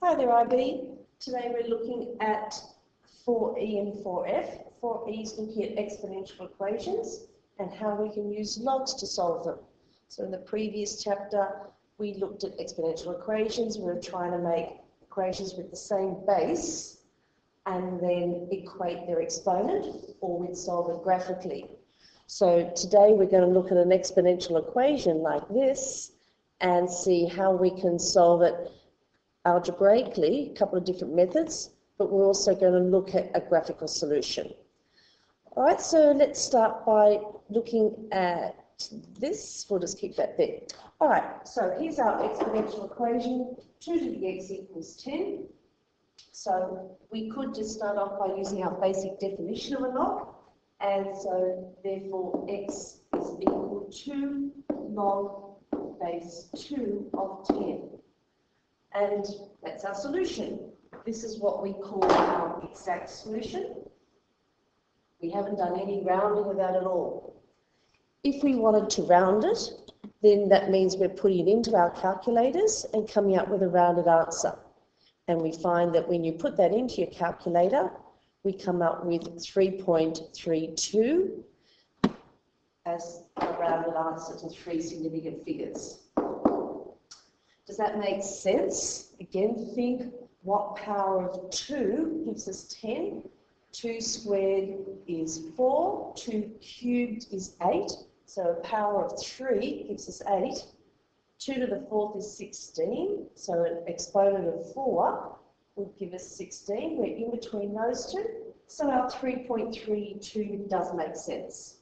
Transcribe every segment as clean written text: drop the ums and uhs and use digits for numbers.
Hi there, IB. Today we're looking at 4E and 4F. 4E is looking at exponential equations and how we can use logs to solve them. So in the previous chapter, we looked at exponential equations. We were trying to make equations with the same base and then equate their exponent, or we'd solve it graphically. So today we're going to look at an exponential equation like this and see how we can solve it algebraically, a couple of different methods, but we're also going to look at a graphical solution. All right, so let's start by looking at this. We'll just keep that there. All right, so here's our exponential equation. 2 to the x equals 10. So we could just start off by using our basic definition of a log. And so therefore x is equal to log base 2 of 10. And that's our solution. This is what we call our exact solution. We haven't done any rounding of that at all. If we wanted to round it, then that means we're putting it into our calculators and coming up with a rounded answer. And we find that when you put that into your calculator, we come up with 3.32 as a rounded answer to 3 significant figures. Does that make sense? Again, think what power of 2 gives us 10. 2 squared is 4. 2 cubed is 8. So a power of 3 gives us 8. 2 to the 4th is 16. So an exponent of 4 would give us 16. We're in between those two. So our 3.32 does make sense.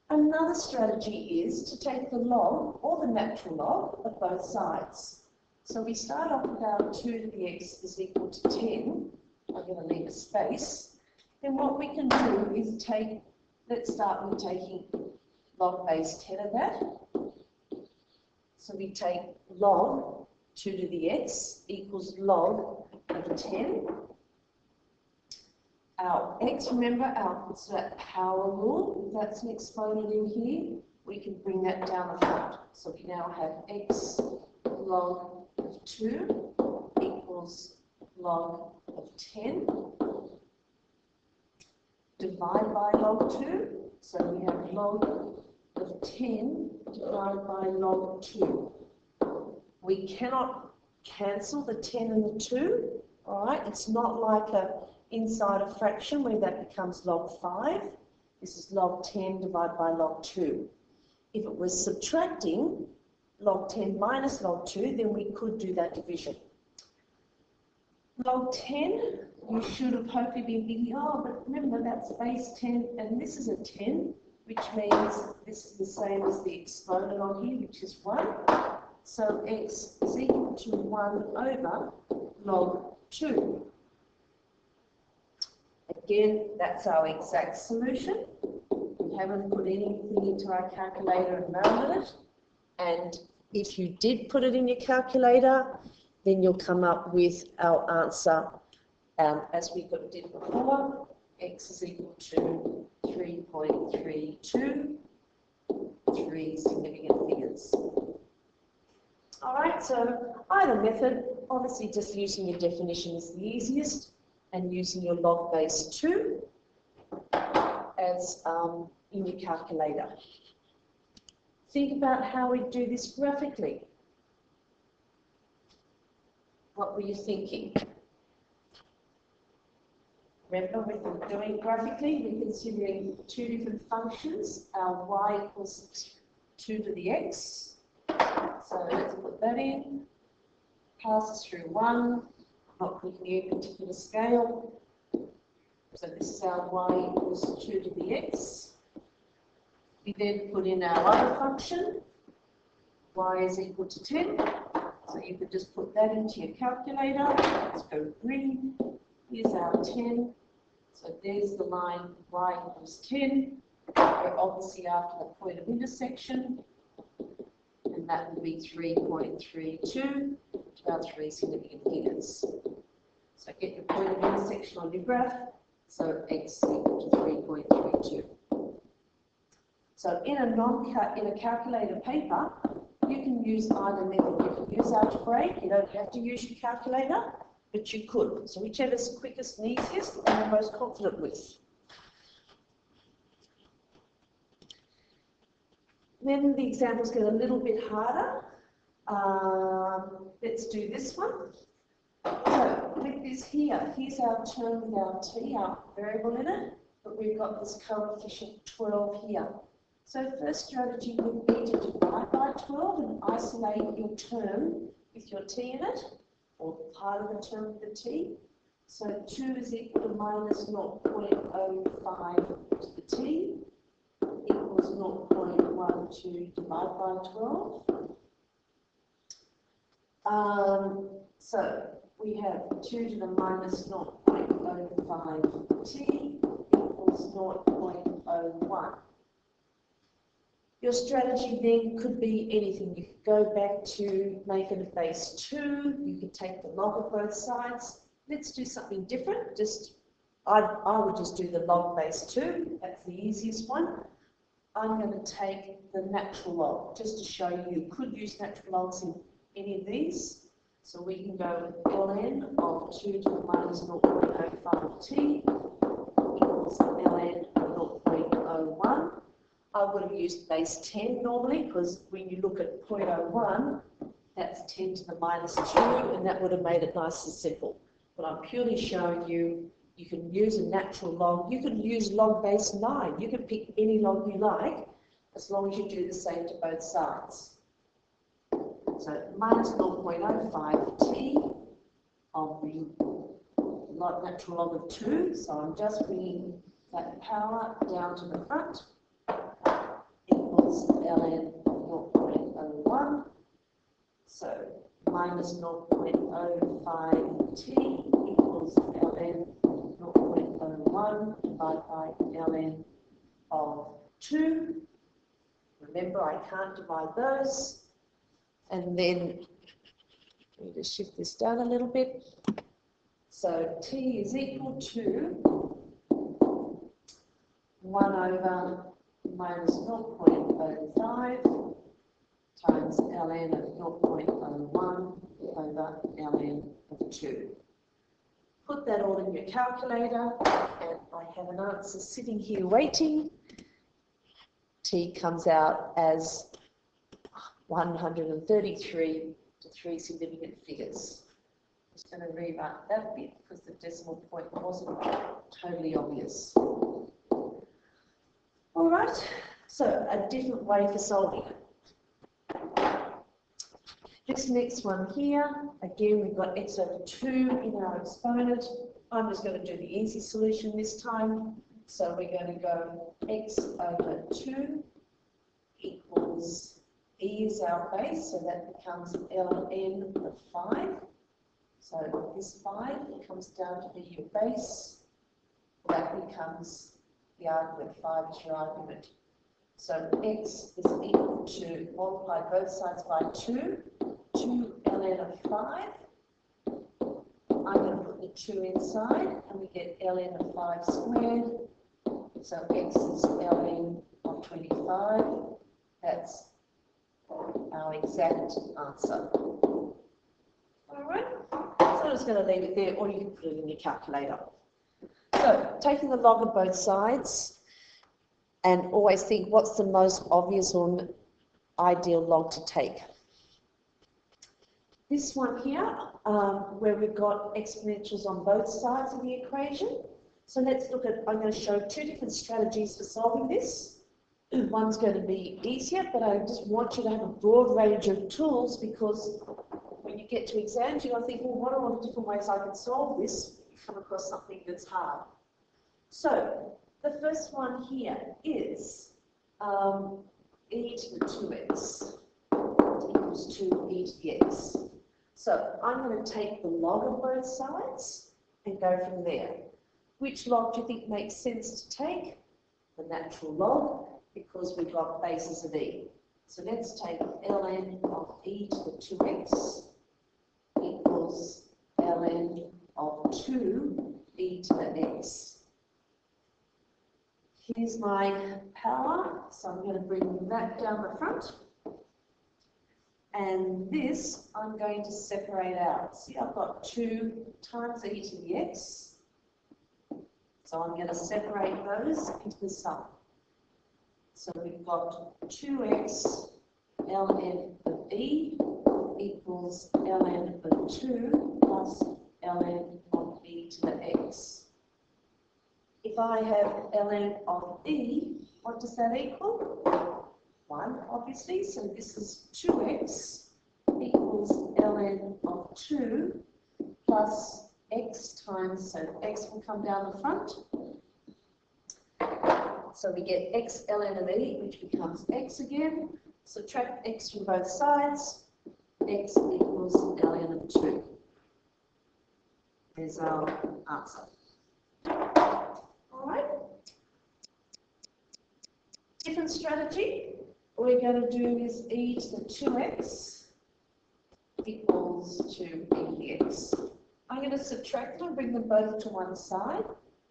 Another strategy is to take the log, or the natural log, of both sides. So we start off with our 2 to the x is equal to 10. I'm going to leave a space. Then what we can do is take, let's start with taking log base 10 of that. So we take log 2 to the x equals log of 10. Our x, remember, it's that power rule. If that's an exponent in here, we can bring that down the front. So we now have x log of 2 equals log of 10. Divide by log 2. So we have log of 10 divided by log 2. We cannot cancel the 10 and the 2. All right, it's not like a inside a fraction where that becomes log 5. This is log 10 divided by log 2. If it was subtracting log 10 minus log 2, then we could do that division. Log 10, you should have hopefully been thinking, oh, but remember that's base 10 and this is a 10, which means this is the same as the exponent on here, which is 1. So x is equal to 1 over log 2. Again, that's our exact solution. We haven't put anything into our calculator and rounded it. And if you did put it in your calculator, then you'll come up with our answer as we did before. X is equal to 3.32, 3 significant figures. All right, so either method, obviously just using your definition is the easiest, and using your log base 2 as in your calculator. Think about how we do this graphically. What were you thinking? Remember, when we're doing graphically, we're considering 2 different functions. Our y equals 2 to the x. So let's put that in. Passes through 1. Not putting any particular scale. So this is our y equals 2 to the x. We then put in our other function. Y is equal to 10. So you could just put that into your calculator. Let's go green. Here's our 10. So there's the line y equals 10. We're obviously after the point of intersection. And that will be 3.32 to our 3 significant figures. So get your point of intersection on your graph. So x equal to 3.32. So in a calculator paper, You can use either method. You can use algebraic, you don't have to use your calculator, but you could. So whichever's quickest and easiest and you're most confident with. Then the examples get a little bit harder. Let's do this one. So with this here, here's our term with our t, our variable in it, but we've got this coefficient 12 here. So first strategy would be to divide by 12 and isolate your term with your t in it, or part of the term with the t. So 2 is equal to minus 0.05 to the t equals 0.12 divide by 12. So we have 2 to the minus 0.05 t equals 0.01. Your strategy then could be anything. You could go back to make it a base 2. You could take the log of both sides. Let's do something different. I would just do the log base 2. That's the easiest one. I'm going to take the natural log just to show you could use natural logs in any of these. So we can go with ln of 2 to the minus 0.05t equals ln of 0.01. I would have used base 10 normally, because when you look at 0.01, that's 10 to the minus 2, and that would have made it nice and simple. But I'm purely showing you, you can use a natural log. You can use log base 9. You can pick any log you like, as long as you do the same to both sides. So minus 0.05t of the natural log of 2. So I'm just bringing that power down to the front. Equals ln of 0.01. So minus 0.05t equals ln 0.01 divided by ln of 2. Remember, I can't divide those. And then let me just shift this down a little bit. So t is equal to 1 over minus 0.05 times ln of 0.01 over ln of 2. Put that all in your calculator, and I have an answer sitting here waiting. T comes out as 133 to 3 significant figures. I'm just going to rewrite that bit because the decimal point wasn't totally obvious. All right, so a different way for solving it. This next one here, again, we've got x over 2 in our exponent. I'm just going to do the easy solution this time. So we're going to go x over 2 equals e is our base, so that becomes ln of 5. So this 5 comes down to be your base. That becomes the argument, 5 is your argument. So x is equal to, multiply both sides by 2 ln of 5. I'm going to put the 2 inside, and we get ln of 5 squared. So x is ln of 25. That's our exact answer. All right, so I'm just going to leave it there, or you can put it in your calculator. So taking the log of both sides, and always think what's the most obvious or ideal log to take. This one here, where we've got exponentials on both sides of the equation. So let's look at, I'm going to show 2 different strategies for solving this. One's going to be easier, but I just want you to have a broad range of tools, because when you get to exams, you're going to think, well, what are all the different ways I can solve this? You come across something that's hard. So the first one here is e to the 2x equals 2e to the x. So I'm going to take the log of both sides and go from there. Which log do you think makes sense to take? The natural log, because we've got bases of e. So let's take ln of e to the 2x equals ln of 2e to the x. Here's my power, so I'm going to bring that down the front. And this I'm going to separate out. See, I've got 2 times e to the x. So I'm going to separate those into the sum. So we've got 2x ln of e equals ln of 2 plus ln of e to the x. If I have ln of e, what does that equal? 1, obviously. So this is 2x equals ln of 2 plus x times, so x will come down the front. So we get x ln of e, which becomes x again. Subtract x from both sides. X equals ln of 2. There's our answer. All right. Different strategy. All we're going to do is e to the 2x equals 2ex. I'm going to subtract them, bring them both to one side,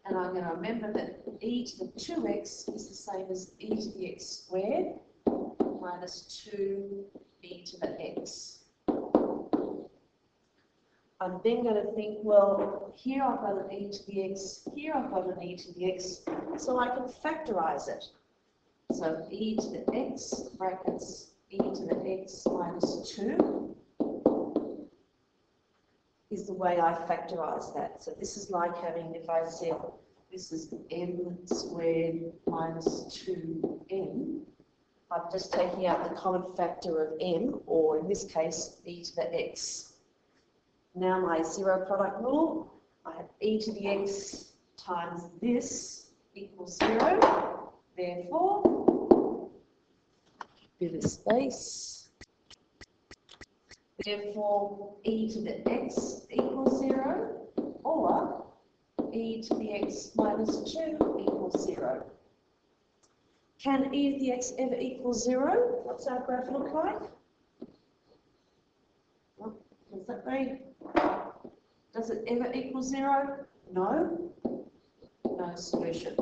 and I'm going to remember that e to the 2x is the same as e to the x squared minus 2e to the x. I'm then going to think, well, here I've got an e to the x, here I've got an e to the x, so I can factorise it. So e to the x brackets e to the x minus 2 is the way I factorise that. So this is like having, if I said this is m squared minus 2m, I'm just taking out the common factor of m, or in this case, e to the x. Now my zero product rule, I have e to the x times this equals 0. Therefore, bit of space. Therefore, e to the x equals 0, or e to the x minus 2 equals 0. Can e to the x ever equal 0? What's our graph look like? What does that mean? Does it ever equal 0? No. No solution.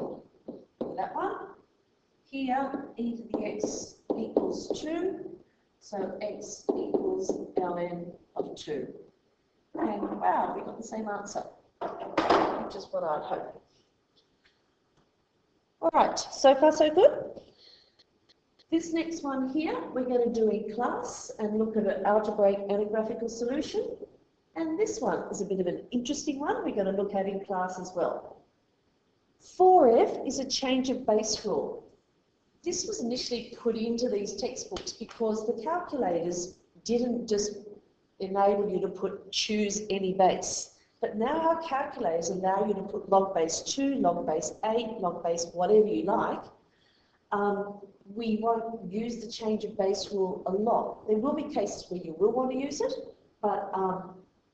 That one. Here, e to the x equals 2. So x equals ln of 2. And wow, we got the same answer, which is what I'd hope. All right, so far so good. This next one here, we're going to do in class and look at an algebraic and a graphical solution. And this one is a bit of an interesting one we're going to look at in class as well. 4F is a change of base rule. This was initially put into these textbooks because the calculators didn't just enable you to choose any base. But now our calculators allow you to put log base 2, log base 8, log base whatever you like. We won't use the change of base rule a lot. There will be cases where you will want to use it, but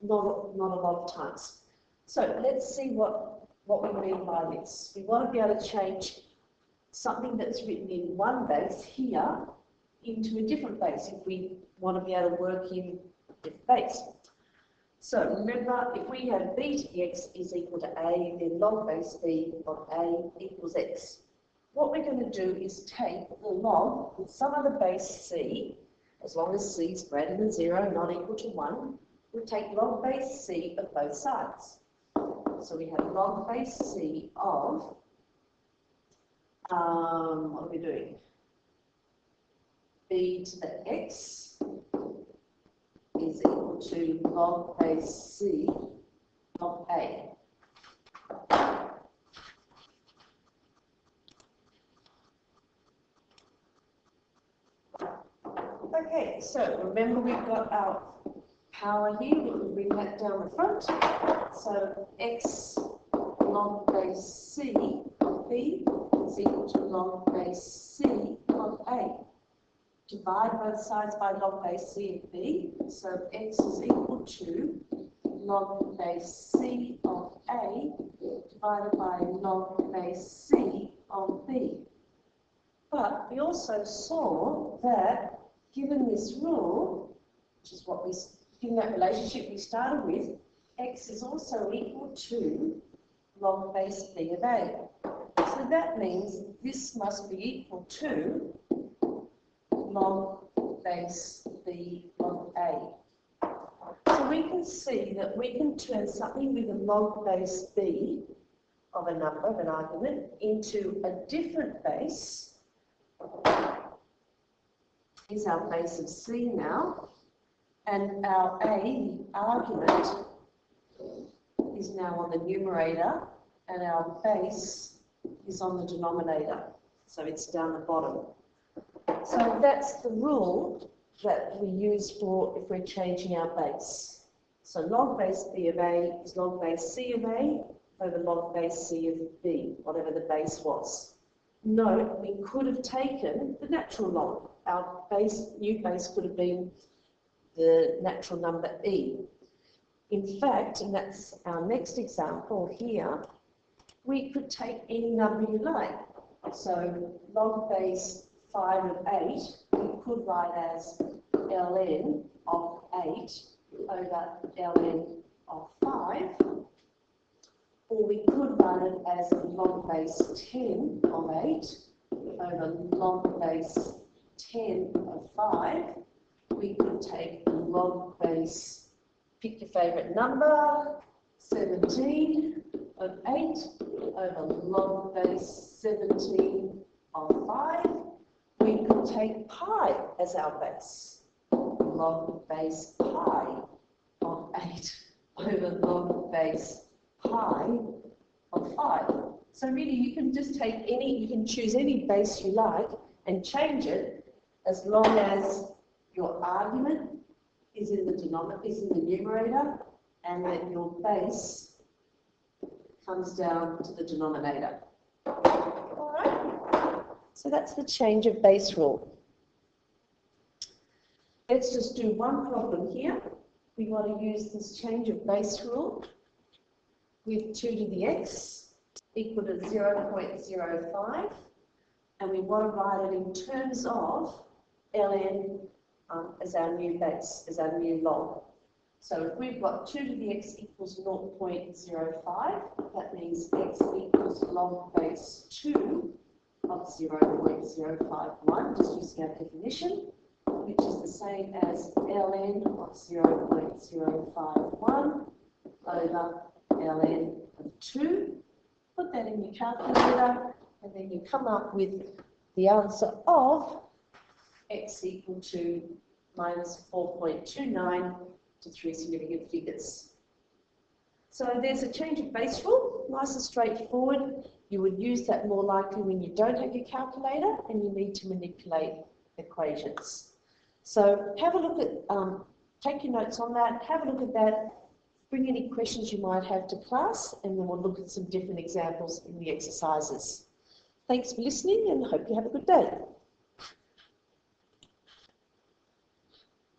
not a lot of times. So let's see what we mean by this. We want to be able to change something that's written in one base here into a different base if we want to be able to work in a different base. So remember, if we have b to the x is equal to a, then log base b of a equals x. What we're going to do is take the log with some other base c, as long as c is greater than 0, not equal to 1, we'll take log base c of both sides. So we have log base c of, what are we doing? B to the x is equal to log base c of a. Okay, so remember we've got our power here, we can bring that down the front. So x log base c of b is equal to log base c of a. Divide both sides by log base c of b, so x is equal to log base c of a divided by log base c of b. But we also saw that given this rule, which is what given that relationship we started with, x is also equal to log base b of a. So that means this must be equal to log base b of A. So we can see that we can turn something with a log base B of a number, of an argument, into a different base. Here's our base of C now, and our A, the argument, is now on the numerator, and our base is on the denominator, so it's down the bottom. So that's the rule that we use for if we're changing our base. So log base B of A is log base C of A over log base C of B, whatever the base was. Note, we could have taken the natural log. Our new base could have been the natural number E. In fact, and that's our next example here, we could take any number you like. So log base 5 of 8, we could write as ln of 8 over ln of 5, or we could write it as log base 10 of 8 over log base 10 of 5. We could take log base, pick your favourite number, 17 of 8 over log base 17 of 5. We could take pi as our base, log base pi of 8 over log base pi of 5. So really you can just take you can choose any base you like and change it as long as your argument is in the numerator and that your base comes down to the denominator. All right? So that's the change of base rule. Let's just do one problem here. We want to use this change of base rule with 2 to the x equal to 0.05, and we want to write it in terms of ln as our new base, as our new log. So if we've got 2 to the x equals 0.05, that means x equals log base 2 of 0.051, just using our definition, which is the same as ln of 0.051 over ln of 2. Put that in your calculator, and then you come up with the answer of x equal to minus 4.29 to 3 significant figures. So there's a change of base rule, nice and straightforward. You would use that more likely when you don't have your calculator and you need to manipulate equations. So have a look at, take your notes on that, have a look at that, bring any questions you might have to class, and then we'll look at some different examples in the exercises. Thanks for listening and hope you have a good day.